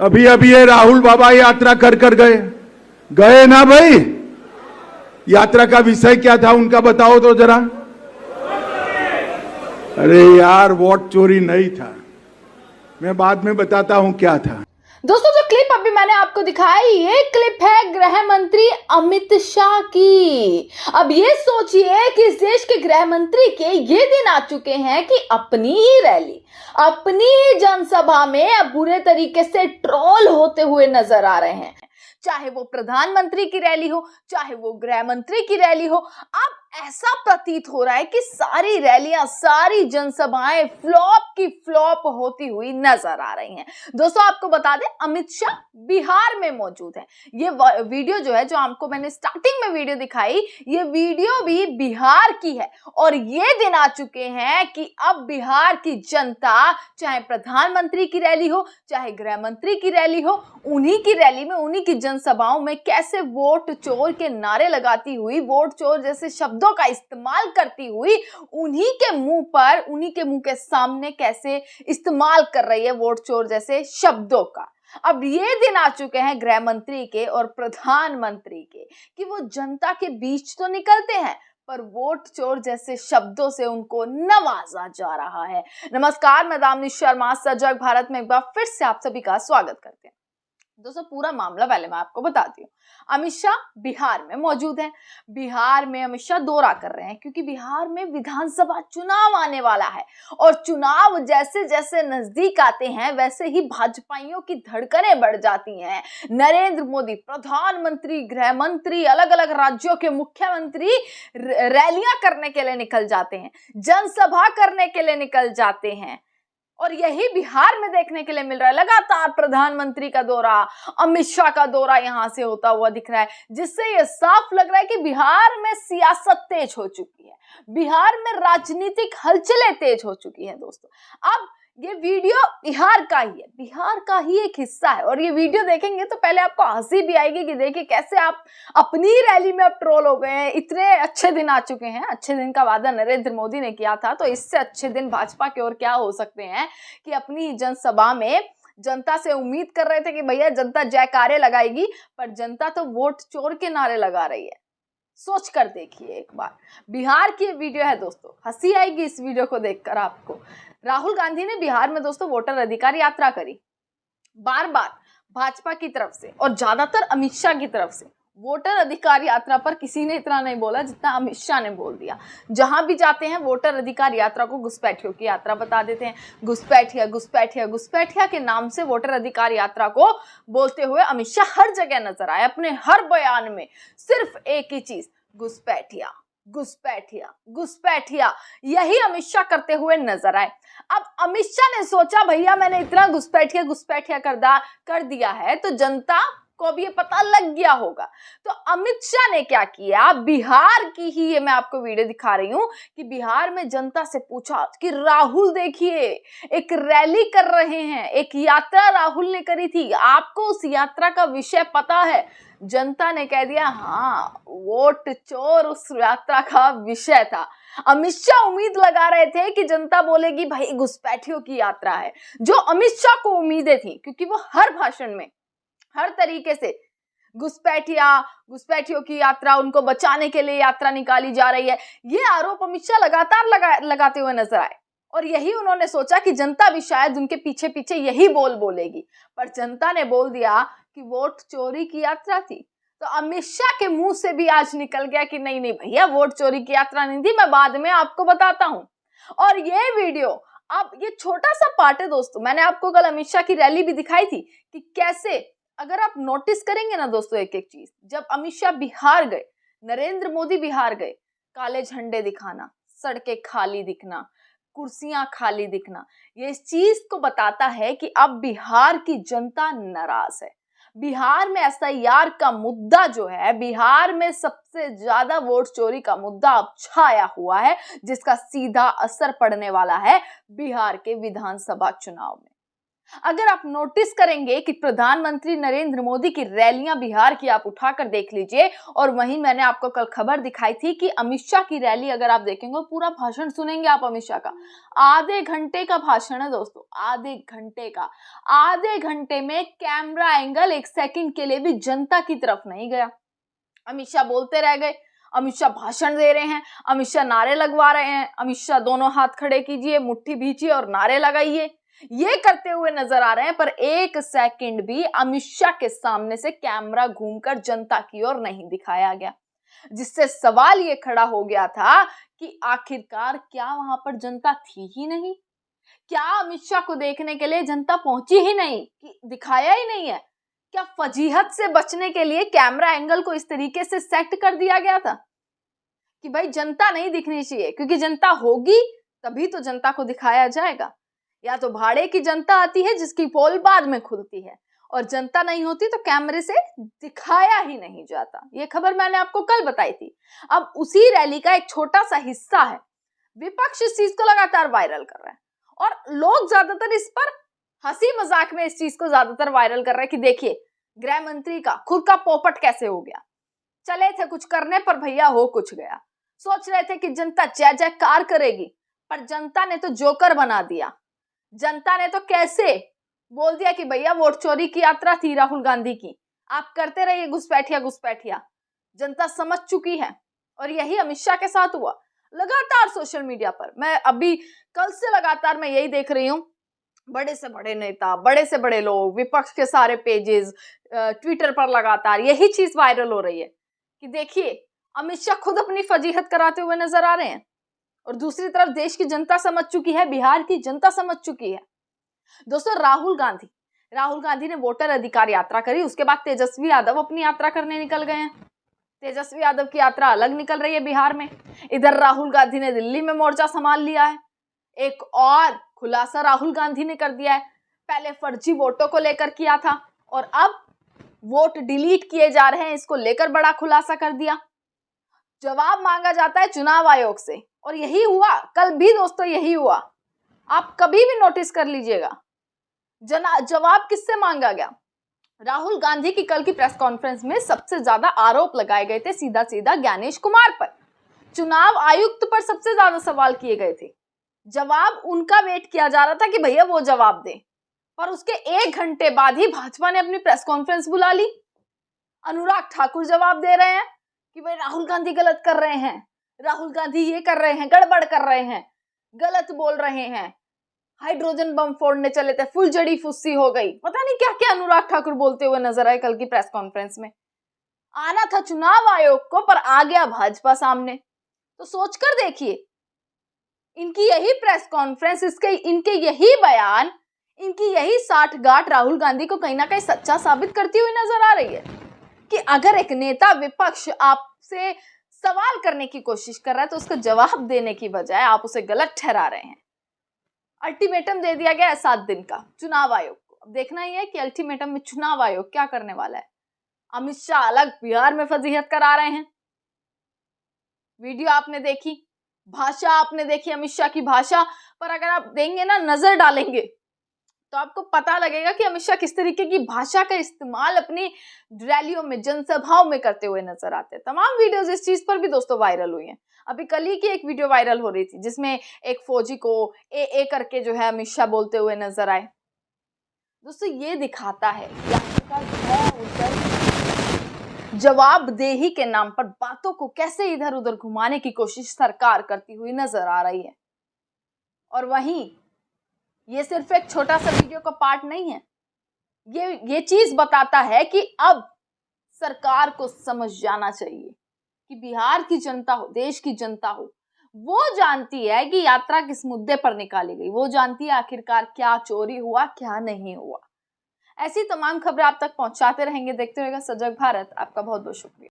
अभी अभी ये राहुल बाबा यात्रा कर कर गए गए ना भाई। यात्रा का विषय क्या था उनका बताओ तो जरा। अरे यार वोट चोरी नहीं था, मैं बाद में बताता हूं क्या था। दोस्तों जो क्लिप अभी मैंने आपको दिखाई, ये क्लिप है गृह मंत्री अमित शाह की। अब ये सोचिए कि इस देश के गृह मंत्री के ये दिन आ चुके हैं कि अपनी ही रैली, अपनी ही जनसभा में अब बुरे तरीके से ट्रोल होते हुए नजर आ रहे हैं। चाहे वो प्रधानमंत्री की रैली हो, चाहे वो गृह मंत्री की रैली हो, अब ऐसा प्रतीत हो रहा है कि सारी रैलियां, सारी जनसभाएं फ्लॉप की फ्लॉप होती हुई नजर आ रही हैं। दोस्तों आपको बता दें, अमित शाह बिहार में मौजूद हैं। ये वीडियो जो है, जो आपको मैंने स्टार्टिंग में वीडियो दिखाई, ये वीडियो भी बिहार की है। और ये दिन आ चुके हैं कि अब बिहार की जनता, चाहे प्रधानमंत्री की रैली हो, चाहे गृह मंत्री की रैली हो, उन्हीं की रैली में, उन्हीं की जनसभाओं में कैसे वोट चोर के नारे लगाती हुई, वोट चोर जैसे शब्दों का इस्तेमाल करती हुई, उन्हीं के मुंह पर, उन्हीं के मुंह के सामने कैसे इस्तेमाल कर रही है वोट चोर जैसे शब्दों का। अब ये दिन आ चुके हैं गृह मंत्री के और प्रधानमंत्री के कि वो जनता के बीच तो निकलते हैं, पर वोट चोर जैसे शब्दों से उनको नवाजा जा रहा है। नमस्कार, मैं दामिनी शर्मा सजग भारत में एक बार फिर से आप सभी का स्वागत करते हैं। दोस्तों पूरा मामला पहले मैं आपको बताती हूँ। अमित शाह बिहार में मौजूद हैं। बिहार में अमित शाह दौरा कर रहे हैं क्योंकि बिहार में विधानसभा चुनाव आने वाला है और चुनाव जैसे जैसे नजदीक आते हैं वैसे ही भाजपाइयों की धड़कनें बढ़ जाती हैं। नरेंद्र मोदी, प्रधानमंत्री, गृह मंत्री, अलग अलग राज्यों के मुख्यमंत्री रैलियां करने के लिए निकल जाते हैं, जनसभा करने के लिए निकल जाते हैं। और यही बिहार में देखने के लिए मिल रहा है। लगातार प्रधानमंत्री का दौरा, अमित शाह का दौरा यहां से होता हुआ दिख रहा है, जिससे यह साफ लग रहा है कि बिहार में सियासत तेज हो चुकी है, बिहार में राजनीतिक हलचलें तेज हो चुकी हैं। दोस्तों अब ये वीडियो बिहार का ही है, बिहार का ही एक हिस्सा है। और ये वीडियो देखेंगे तो पहले आपको हंसी भी आएगी कि देखिए कैसे आप अपनी रैली में अब ट्रोल हो गए हैं। इतने अच्छे दिन आ चुके हैं, अच्छे दिन का वादा नरेंद्र मोदी ने किया था, तो इससे अच्छे दिन भाजपा के और क्या हो सकते हैं कि अपनी जनसभा में जनता से उम्मीद कर रहे थे कि भैया जनता जयकारे लगाएगी, पर जनता तो वोट चोर के नारे लगा रही है। सोच कर देखिए एक बार। बिहार की वीडियो है दोस्तों, हंसी आएगी इस वीडियो को देखकर आपको। राहुल गांधी ने बिहार में दोस्तों वोटर अधिकार यात्रा करी, बार बार भाजपा की तरफ से और ज्यादातर अमित शाह की तरफ से। वोटर अधिकार यात्रा पर किसी ने इतना नहीं बोला जितना अमित शाह ने बोल दिया। जहां भी जाते हैं वोटर अधिकार यात्रा को घुसपैठियों की यात्रा बता देते हैं। घुसपैठिया घुसपैठिया घुसपैठिया के नाम से वोटर अधिकार यात्रा को बोलते हुए अमित शाह हर जगह नजर आए। अपने हर बयान में सिर्फ एक ही चीज, घुसपैठिया घुसपैठिया घुसपैठिया, यही अमित शाह करते हुए नजर आए। अब अमित शाह ने सोचा भैया मैंने इतना घुसपैठिया घुसपैठिया कर दिया है तो जनता को भी ये पता लग गया होगा। तो अमित शाह ने क्या किया, बिहार की ही ये मैं आपको वीडियो दिखा रही हूं कि बिहार में जनता से पूछा कि राहुल देखिए एक रैली कर रहे हैं, एक यात्रा राहुल ने करी थी, आपको उस यात्रा का विषय पता है? जनता ने कह दिया हाँ, वोट चोर उस यात्रा का विषय था। अमित शाह उम्मीद लगा रहे थे कि जनता बोलेगी भाई घुसपैठियों की यात्रा है, जो अमित शाह को उम्मीदें थी, क्योंकि वो हर भाषण में हर तरीके से घुसपैठियों की यात्रा, उनको बचाने के लिए यात्रा निकाली जा रही है, ये आरोप अमित शाह लगातार लगाते हुए नजर आए। और यही उन्होंने सोचा कि जनता भी शायद उनके पीछे पीछे यही बोलेगी, पर जनता ने बोल दिया कि वोट चोरी की यात्रा थी। तो अमित शाह के मुंह से भी आज निकल गया कि नहीं नहीं भैया वोट चोरी की यात्रा नहीं थी, मैं बाद में आपको बताता हूं। और ये वीडियो, अब ये छोटा सा पार्ट है दोस्तों, मैंने आपको कल अमित शाह की रैली भी दिखाई थी कि कैसे, अगर आप नोटिस करेंगे ना दोस्तों एक एक चीज, जब अमित शाह बिहार गए, नरेंद्र मोदी बिहार गए, काले झंडे दिखाना, सड़कें खाली दिखना, कुर्सियां खाली दिखना, ये इस चीज को बताता है कि अब बिहार की जनता नाराज है। बिहार में एसआईआर का मुद्दा जो है, बिहार में सबसे ज्यादा वोट चोरी का मुद्दा अब छाया हुआ है, जिसका सीधा असर पड़ने वाला है बिहार के विधानसभा चुनाव में। अगर आप नोटिस करेंगे कि प्रधानमंत्री नरेंद्र मोदी की रैलियां बिहार की आप उठाकर देख लीजिए, और वहीं मैंने आपको कल खबर दिखाई थी कि अमित शाह की रैली अगर आप देखेंगे, पूरा भाषण सुनेंगे आप अमित शाह का, आधे घंटे का भाषण है दोस्तों, आधे घंटे का। आधे घंटे में कैमरा एंगल एक सेकंड के लिए भी जनता की तरफ नहीं गया। अमित शाह बोलते रह गए, अमित शाह भाषण दे रहे हैं, अमित शाह नारे लगवा रहे हैं, अमित शाह दोनों हाथ खड़े कीजिए, मुट्ठी भींचिए और नारे लगाइए, ये करते हुए नजर आ रहे हैं। पर एक सेकंड भी अमित शाह के सामने से कैमरा घूमकर जनता की ओर नहीं दिखाया गया, जिससे सवाल ये खड़ा हो गया था कि आखिरकार क्या वहां पर जनता थी ही नहीं? क्या अमित शाह को देखने के लिए जनता पहुंची ही नहीं, कि दिखाया ही नहीं है? क्या फजीहत से बचने के लिए कैमरा एंगल को इस तरीके से सेट कर दिया गया था कि भाई जनता नहीं दिखनी चाहिए, क्योंकि जनता होगी तभी तो जनता को दिखाया जाएगा। या तो भाड़े की जनता आती है जिसकी पोल बाद में खुलती है, और जनता नहीं होती तो कैमरे से दिखाया ही नहीं जाता। ये खबर मैंने आपको कल बताई थी। अब उसी रैली का एक छोटा सा हिस्सा है, विपक्ष इस चीज को लगातार वायरल कर रहा है, और लोग ज्यादातर इस पर हंसी मजाक में इस चीज को ज्यादातर वायरल कर रहे हैं कि देखिए गृह मंत्री का खुद का पोपट कैसे हो गया। चले थे कुछ करने पर भैया हो कुछ गया। सोच रहे थे कि जनता जय जयकार करेगी, पर जनता ने तो जोकर बना दिया। जनता ने तो कैसे बोल दिया कि भैया वोट चोरी की यात्रा थी राहुल गांधी की, आप करते रहिए घुसपैठिया घुसपैठिया। जनता समझ चुकी है, और यही अमित शाह के साथ हुआ। लगातार सोशल मीडिया पर मैं अभी कल से लगातार मैं यही देख रही हूं, बड़े से बड़े नेता, बड़े से बड़े लोग, विपक्ष के सारे पेजेस, ट्विटर पर लगातार यही चीज वायरल हो रही है कि देखिए अमित शाह खुद अपनी फजीहत कराते हुए नजर आ रहे हैं, और दूसरी तरफ देश की जनता समझ चुकी है, बिहार की जनता समझ चुकी है। दोस्तों राहुल गांधी ने वोटर अधिकार यात्रा करी, उसके बाद तेजस्वी यादव अपनी यात्रा करने निकल गए हैं। तेजस्वी यादव की यात्रा अलग निकल रही है बिहार में, इधर राहुल गांधी ने दिल्ली में मोर्चा संभाल लिया है। एक और खुलासा राहुल गांधी ने कर दिया है, पहले फर्जी वोटों को लेकर किया था और अब वोट डिलीट किए जा रहे हैं, इसको लेकर बड़ा खुलासा कर दिया। जवाब मांगा जाता है चुनाव आयोग से, और यही हुआ कल भी दोस्तों, यही हुआ। आप कभी भी नोटिस कर लीजिएगा जवाब किससे मांगा गया। राहुल गांधी की कल की प्रेस कॉन्फ्रेंस में सबसे ज्यादा आरोप लगाए गए थे सीधा सीधा ज्ञानेश कुमार पर, चुनाव आयुक्त पर सबसे ज्यादा सवाल किए गए थे। जवाब उनका वेट किया जा रहा था कि भैया वो जवाब दे, पर उसके 1 घंटे बाद ही भाजपा ने अपनी प्रेस कॉन्फ्रेंस बुला ली। अनुराग ठाकुर जवाब दे रहे हैं कि भाई राहुल गांधी गलत कर रहे हैं, राहुल गांधी ये कर रहे हैं, गड़बड़ कर रहे हैं, गलत बोल रहे हैं, हाइड्रोजन बम फोड़ने चले थे, फुलझड़ी फुस्सी हो गई, पता नहीं क्या क्या अनुराग ठाकुर बोलते हुए नजर आए कल की प्रेस कॉन्फ्रेंस में। आना था चुनाव आयोग को, पर आ गया भाजपा सामने। तो सोचकर देखिए, इनकी यही प्रेस कॉन्फ्रेंस, इनके यही बयान, इनकी यही साठगांठ राहुल गांधी को कहीं ना कहीं सच्चा साबित करती हुई नजर आ रही है कि अगर एक नेता विपक्ष आपसे सवाल करने की कोशिश कर रहा है तो उसका जवाब देने की बजाय आप उसे गलत ठहरा रहे हैं। अल्टीमेटम दे दिया गया है 7 दिन का चुनाव आयोग को। अब देखना ही है कि अल्टीमेटम में चुनाव आयोग क्या करने वाला है। अमित शाह अलग बिहार में फजीहत करा रहे हैं। वीडियो आपने देखी, भाषा आपने देखी अमित शाह की भाषा पर, अगर आप देंगे ना, नजर डालेंगे तो आपको पता लगेगा कि अमित शाह किस तरीके की भाषा का इस्तेमाल अपनी रैलियों में, जनसभाओं में करते हुए नजर आते हैं। तमाम वीडियोस इस चीज पर भी दोस्तों वायरल हुई हैं। अभी कल ही की एक वीडियो वायरल हो रही थी जिसमें एक फौजी को ए करके जो है अमित शाह बोलते हुए नजर आए। दोस्तों ये दिखाता है जवाबदेही के नाम पर बातों को कैसे इधर उधर घुमाने की कोशिश सरकार करती हुई नजर आ रही है। और वहीं ये सिर्फ एक छोटा सा वीडियो का पार्ट नहीं है, ये चीज बताता है कि अब सरकार को समझ जाना चाहिए कि बिहार की जनता हो, देश की जनता हो, वो जानती है कि यात्रा किस मुद्दे पर निकाली गई, वो जानती है आखिरकार क्या चोरी हुआ, क्या नहीं हुआ। ऐसी तमाम खबरें आप तक पहुंचाते रहेंगे। देखते रहिएगा सजग भारत। आपका बहुत बहुत शुक्रिया।